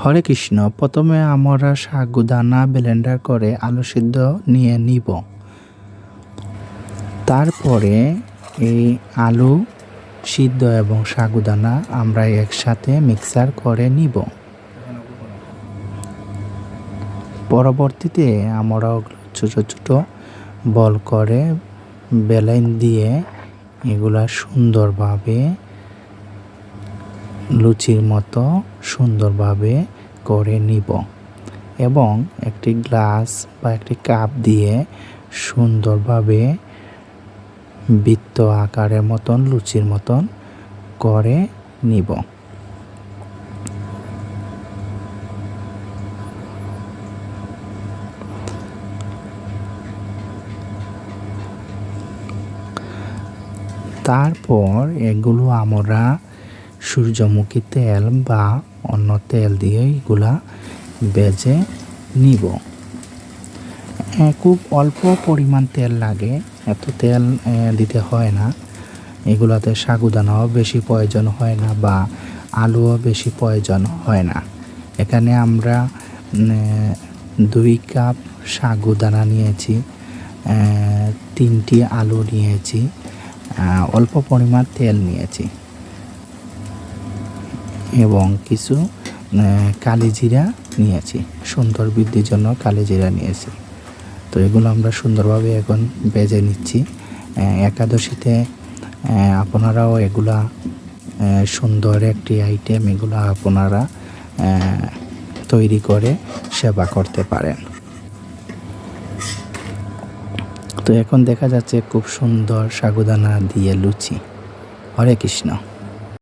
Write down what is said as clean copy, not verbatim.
হরে কৃষ্ণ। প্রথমে আমরা সাগুদানা ব্লেন্ডার করে আলু সিদ্ধ নিয়ে নিব। তারপরে এই আলু সিদ্ধ এবং সাগুদানা আমরা একসাথে মিক্সার করে নিব। পরবর্তীতে আমরা ছোট ছোট বল করে বেলুন দিয়ে এগুলা সুন্দরভাবে লুচির মতো সুন্দরভাবে করে নিব এবং একটি গ্লাস বা একটি কাপ দিয়ে সুন্দরভাবে বৃত্ত আকারের মতন লুচির মতন করে নিব। তারপর এগুলো আমরা সূর্যমুখী তেল বা অন্য তেল দিয়ে এগুলা ভেজে নিব। খুব অল্প পরিমাণ তেল লাগে, এত তেল দিতে হয় না। এগুলাতে সাগুদানাও বেশি প্রয়োজন হয় না বা আলুও বেশি প্রয়োজন হয় না। এখানে আমরা 2 কাপ সাগুদানা নিয়েছি, 3টি আলু নিয়েছি, অল্প পরিমাণ তেল নিয়েছি এবং কিছু কালিজিরা নিয়েছি, সুন্দর বৃদ্ধির জন্য কালিজিরা নিয়েছি। তো এগুলো আমরা সুন্দরভাবে এখন ভেজে নিচ্ছি। একাদশীতে আপনারাও এগুলা সুন্দর একটি আইটেম, এগুলো আপনারা তৈরি করে সেবা করতে পারেন। তো এখন দেখা যাচ্ছে খুব সুন্দর সাগুদানা দিয়ে লুচি। হরে কৃষ্ণ।